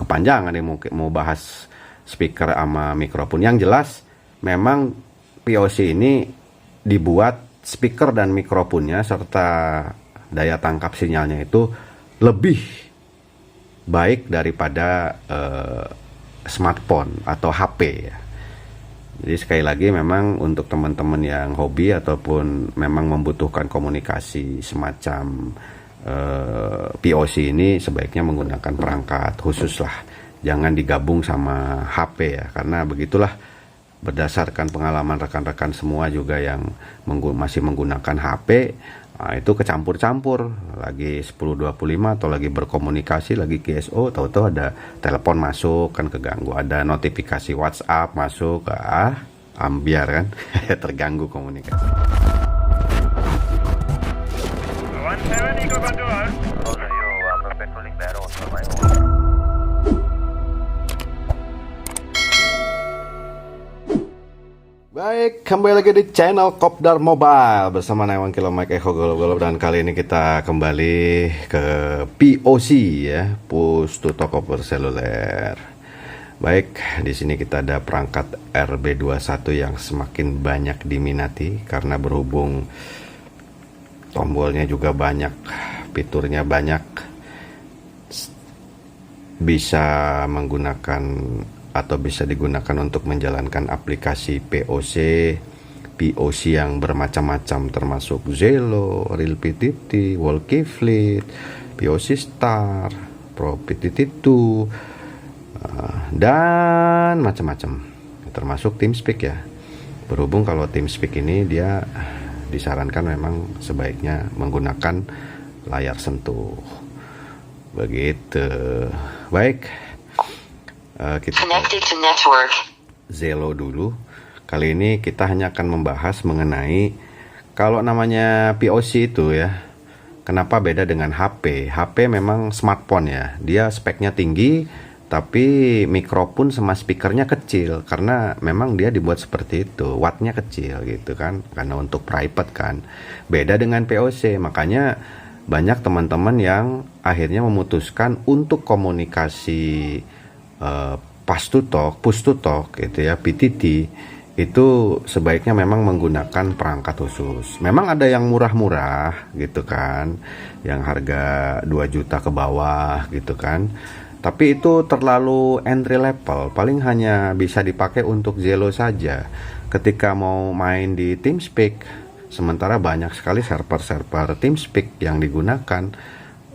kepanjangan nih mungkin mau bahas speaker sama mikrofon. Yang jelas memang POC ini dibuat speaker dan mikrofonnya serta daya tangkap sinyalnya itu lebih baik daripada smartphone atau HP ya. Jadi sekali lagi memang untuk teman-teman yang hobi ataupun memang membutuhkan komunikasi semacam POC ini sebaiknya menggunakan perangkat khusus lah. Jangan digabung sama HP ya, karena begitulah berdasarkan pengalaman rekan-rekan semua juga yang masih menggunakan HP. Nah, itu kecampur-campur, lagi 10.25 atau lagi berkomunikasi, lagi QSO, tahu-tahu ada telepon masuk kan keganggu, ada notifikasi WhatsApp masuk, ambiar kan, terganggu komunikasi. Baik, kembali lagi di channel Kopdar Mobile bersama Naiwan Kilomek Echo Golop-Golop, dan kali ini kita kembali ke POC ya, push to talk over seluler. Baik, di sini kita ada perangkat RB21 yang semakin banyak diminati karena berhubung tombolnya juga banyak, fiturnya banyak, bisa menggunakan atau bisa digunakan untuk menjalankan aplikasi POC yang bermacam-macam, termasuk Zello, Real PTT, Walkie Fleet, POC Star, Pro PTT2, dan macam-macam, termasuk TeamSpeak ya. Berhubung kalau TeamSpeak ini dia disarankan memang sebaiknya menggunakan layar sentuh. Begitu. Baik. Kita Zello dulu. Kali ini kita hanya akan membahas mengenai kalau namanya POC itu ya, kenapa beda dengan HP. HP memang smartphone ya, dia speknya tinggi tapi mikrofon sama speakernya kecil karena memang dia dibuat seperti itu, wattnya kecil gitu kan, karena untuk private kan. Beda dengan POC, makanya banyak teman-teman yang akhirnya memutuskan untuk komunikasi push to talk gitu ya, PTT, itu sebaiknya memang menggunakan perangkat khusus. Memang ada yang murah-murah gitu kan, yang harga 2 juta ke bawah gitu kan, tapi itu terlalu entry level, paling hanya bisa dipakai untuk Zello saja ketika mau main di TeamSpeak. Sementara banyak sekali server-server TeamSpeak yang digunakan,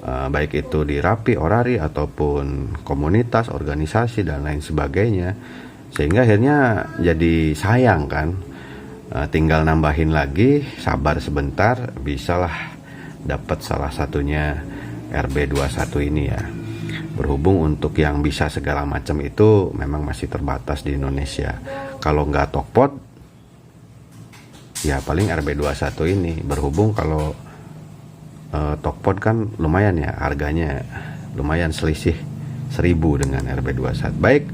baik itu di Rappi, Orari, ataupun komunitas, organisasi, dan lain sebagainya. Sehingga akhirnya jadi sayang kan, tinggal nambahin lagi, sabar sebentar, bisalah dapat salah satunya RB21 ini ya. Berhubung untuk yang bisa segala macam itu memang masih terbatas di Indonesia. Kalau nggak Tokpot, ya paling RB21 ini. Berhubung kalau Tokpot kan lumayan ya, harganya lumayan selisih 1000 dengan RB21. Baik,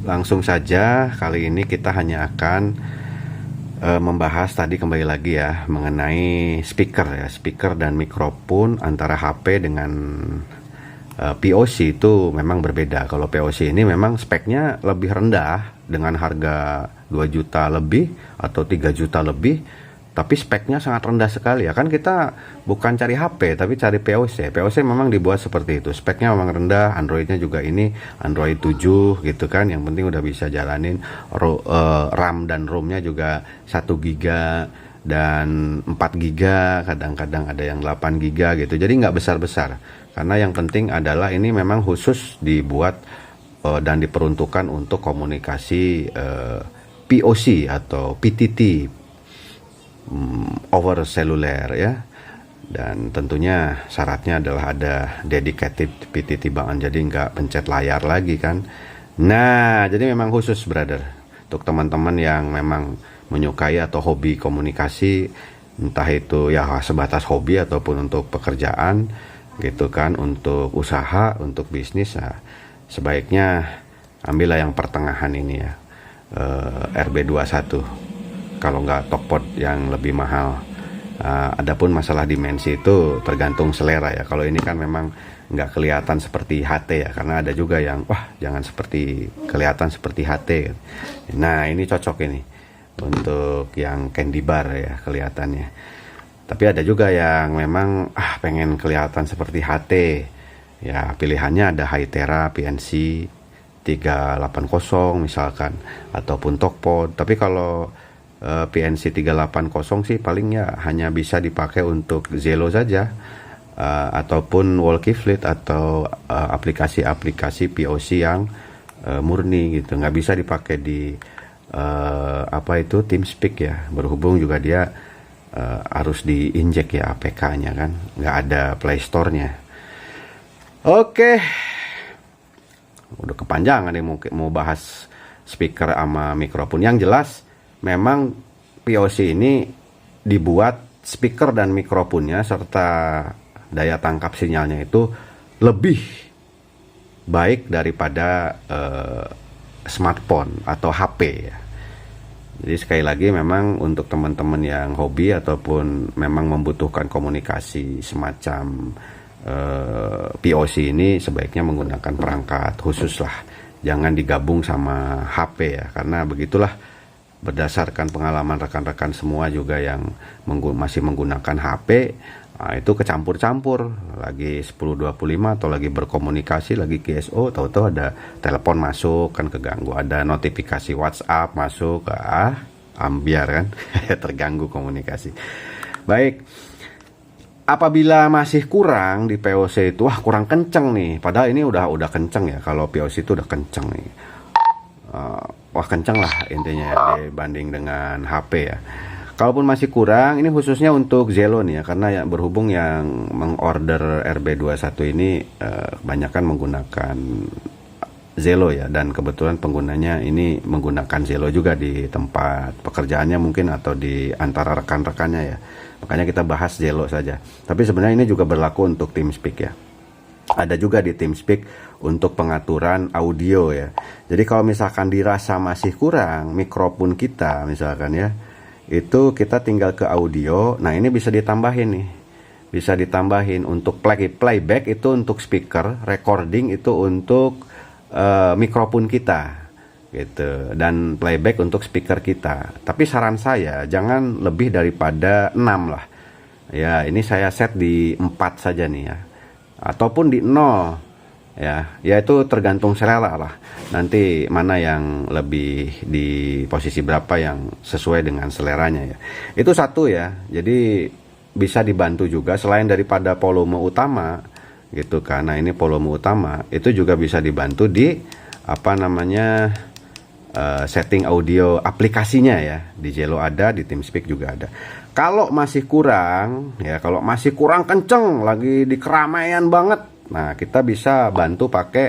langsung saja kali ini kita hanya akan membahas tadi kembali lagi ya mengenai speaker ya, speaker dan mikrofon antara HP dengan POC itu memang berbeda. Kalau POC ini memang speknya lebih rendah dengan harga 2 juta lebih atau 3 juta lebih, tapi speknya sangat rendah sekali ya kan. Kita bukan cari HP tapi cari POC. POC memang dibuat seperti itu, speknya memang rendah. Androidnya juga ini Android 7 gitu kan, yang penting udah bisa jalanin. RAM dan ROM-nya juga 1 GB dan 4 GB, kadang-kadang ada yang 8 GB gitu, jadi nggak besar-besar. Karena yang penting adalah ini memang khusus dibuat dan diperuntukkan untuk komunikasi POC atau PTT, over seluler ya. Dan tentunya syaratnya adalah ada dedicated PTT banget, jadi nggak pencet layar lagi kan. Nah, jadi memang khusus brother untuk teman-teman yang memang menyukai atau hobi komunikasi, entah itu ya sebatas hobi ataupun untuk pekerjaan gitu kan, untuk usaha, untuk bisnis. Nah, sebaiknya ambillah yang pertengahan ini ya, RB21. Kalau nggak Tokpot yang lebih mahal, Adapun masalah dimensi itu tergantung selera ya. Kalau ini kan memang nggak kelihatan seperti HT ya, karena ada juga yang wah jangan seperti kelihatan seperti HT. Nah ini cocok ini untuk yang candy bar ya kelihatannya. Tapi ada juga yang memang pengen kelihatan seperti HT. Ya pilihannya ada Hytera PNC 380 misalkan, ataupun Tokpod. Tapi kalau PNC 380 sih paling ya hanya bisa dipakai untuk Zello saja, ataupun Walkie Fleet atau aplikasi-aplikasi POC yang murni gitu. Nggak bisa dipakai di TeamSpeak ya, berhubung juga dia harus diinjek ya APK-nya kan, nggak ada Play Store-nya. Oke, udah kepanjangan nih mau bahas speaker sama mikrofon. Yang jelas memang POC ini dibuat speaker dan mikrofonnya serta daya tangkap sinyalnya itu lebih baik daripada smartphone atau HP ya. Jadi sekali lagi memang untuk teman-teman yang hobi ataupun memang membutuhkan komunikasi semacam POC ini sebaiknya menggunakan perangkat khusus lah, jangan digabung sama HP ya, karena begitulah berdasarkan pengalaman rekan-rekan semua juga yang masih menggunakan HP. Nah, itu kecampur-campur lagi 1025 atau lagi berkomunikasi lagi QSO, tahu-tahu ada telepon masuk kan keganggu, ada notifikasi WhatsApp masuk ambiar kan terganggu komunikasi. Baik, apabila masih kurang di POC itu kurang kenceng nih, padahal ini udah kenceng ya, kalau POC itu udah kenceng nih, kenceng lah intinya ya, dibanding dengan HP ya. Kalaupun masih kurang, ini khususnya untuk Zello nih ya, karena ya berhubung yang mengorder RB21 ini kebanyakan menggunakan Zello ya, dan kebetulan penggunanya ini menggunakan Zello juga di tempat pekerjaannya mungkin atau di antara rekan-rekannya ya. Makanya kita bahas Zello saja. Tapi sebenarnya ini juga berlaku untuk TeamSpeak ya. Ada juga di TeamSpeak untuk pengaturan audio ya. Jadi kalau misalkan dirasa masih kurang mikrofon kita misalkan ya, itu kita tinggal ke audio. Nah ini bisa ditambahin nih, bisa ditambahin untuk playback itu untuk speaker, recording itu untuk mikrofon kita gitu, dan playback untuk speaker kita. Tapi saran saya jangan lebih daripada 6 lah ya. Ini saya set di 4 saja nih ya, ataupun di 0 ya, itu tergantung selera lah, nanti mana yang lebih di posisi berapa yang sesuai dengan seleranya ya. Itu satu ya, jadi bisa dibantu juga selain daripada volume utama gitu, karena ini volume utama itu juga bisa dibantu di setting audio aplikasinya ya. Di Zello ada, di TeamSpeak juga ada. Kalau masih kurang ya, kalau masih kurang kenceng, lagi di keramaian banget, nah kita bisa bantu pakai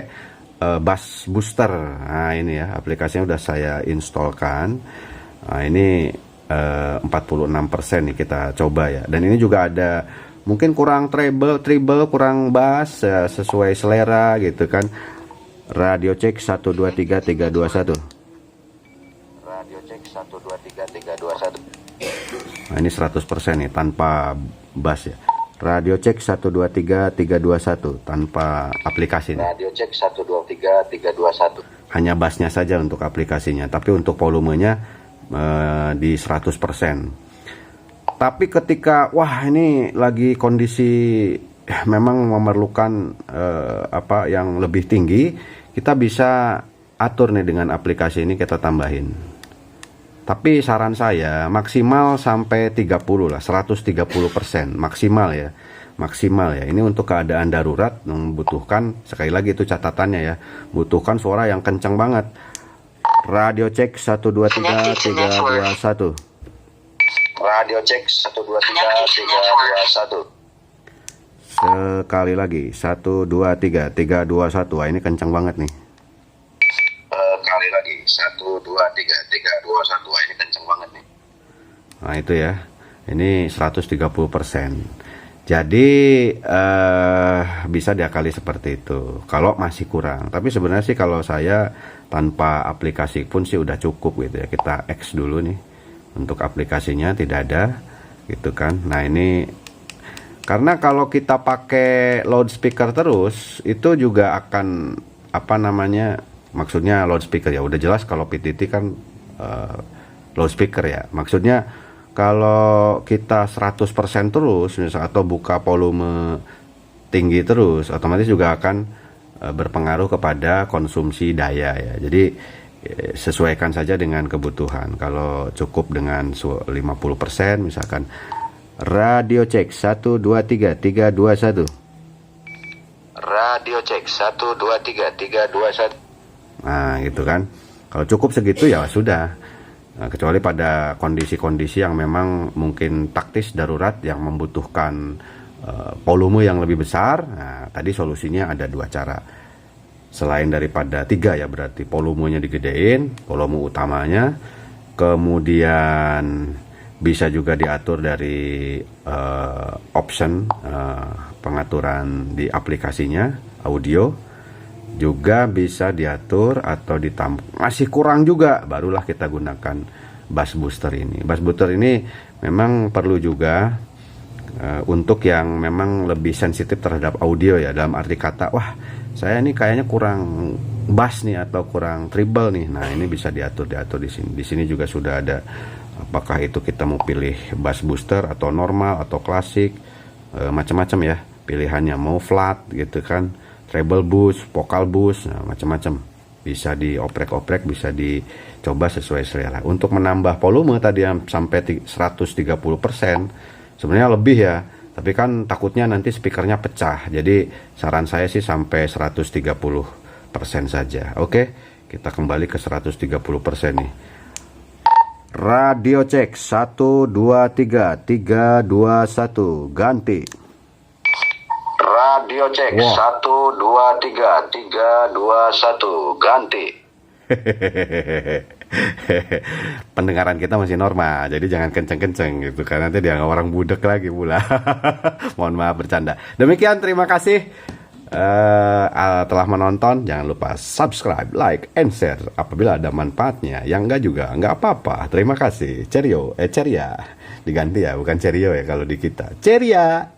bass booster. Nah ini ya, aplikasinya udah saya installkan. Nah ini 46% nih kita coba ya. Dan ini juga ada mungkin kurang treble, kurang bass ya, sesuai selera gitu kan. Radio cek 123 321. Radio cek 123 321. Nah ini 100% nih tanpa bass ya. Radio cek 123 321 tanpa aplikasi nih. Radio cek 123 321. Hanya bassnya saja untuk aplikasinya, tapi untuk volumenya di 100%. Tapi ketika ini lagi kondisi memang memerlukan yang lebih tinggi, kita bisa atur nih dengan aplikasi ini, kita tambahin. Tapi saran saya maksimal sampai 30 lah, 130% maksimal ya. Maksimal ya. Ini untuk keadaan darurat membutuhkan, sekali lagi itu catatannya ya, butuhkan suara yang kencang banget. Radio cek 123 321. Radio cek 123 321. Sekali lagi 123 321. Wah, ini kencang banget nih. Kali lagi 123 321. Wah, ini kencang banget nih. Nah itu ya, ini 130%. Jadi bisa diakali seperti itu kalau masih kurang. Tapi sebenarnya sih kalau saya tanpa aplikasi pun sih udah cukup gitu ya. Kita X dulu nih, untuk aplikasinya tidak ada. gitu kan. Nah ini karena kalau kita pakai loudspeaker terus itu juga akan apa namanya, maksudnya loudspeaker ya udah jelas kalau PTT kan loudspeaker ya, maksudnya kalau kita 100% terus misal atau buka volume tinggi terus otomatis juga akan berpengaruh kepada konsumsi daya ya. Jadi sesuaikan saja dengan kebutuhan. Kalau cukup dengan 50% misalkan radio cek 1 2 3 3 2 1. Radio cek 1 2 3 3 2 1. Nah, gitu kan. Kalau cukup segitu ya sudah. Nah, kecuali pada kondisi-kondisi yang memang mungkin taktis darurat yang membutuhkan volume yang lebih besar. Nah, tadi solusinya ada dua cara. Selain daripada 3 ya, berarti volumenya digedein, volume utamanya, kemudian bisa juga diatur dari option pengaturan di aplikasinya audio, juga bisa diatur atau masih kurang juga barulah kita gunakan bass booster ini. Bass booster ini memang perlu juga untuk yang memang lebih sensitif terhadap audio ya, dalam arti kata wah saya ini kayaknya kurang bass nih atau kurang treble nih. Nah, ini bisa diatur di sini. Di sini juga sudah ada apakah itu kita mau pilih bass booster atau normal atau klasik, macam-macam ya pilihannya, mau flat gitu kan, treble boost, vocal boost, nah, macam-macam. Bisa dioprek-oprek, bisa dicoba sesuai selera. Untuk menambah volume tadi yang sampai 130%, sebenarnya lebih ya. Tapi kan takutnya nanti speakernya pecah. Jadi saran saya sih sampai 130% saja. Oke, kita kembali ke 130% nih. Radio cek 1 2 3 3 2 1 ganti. Radio cek 1 2 3 3 2 1 ganti. Pendengaran kita masih normal, jadi jangan kenceng-kenceng gitu kan, nanti dianggap orang budek lagi pula. Mohon maaf bercanda. Demikian, terima kasih telah menonton. Jangan lupa subscribe, like, and share apabila ada manfaatnya. Yang enggak juga enggak apa-apa. Terima kasih. Ceria diganti ya, bukan cerio ya kalau di kita. Ceria.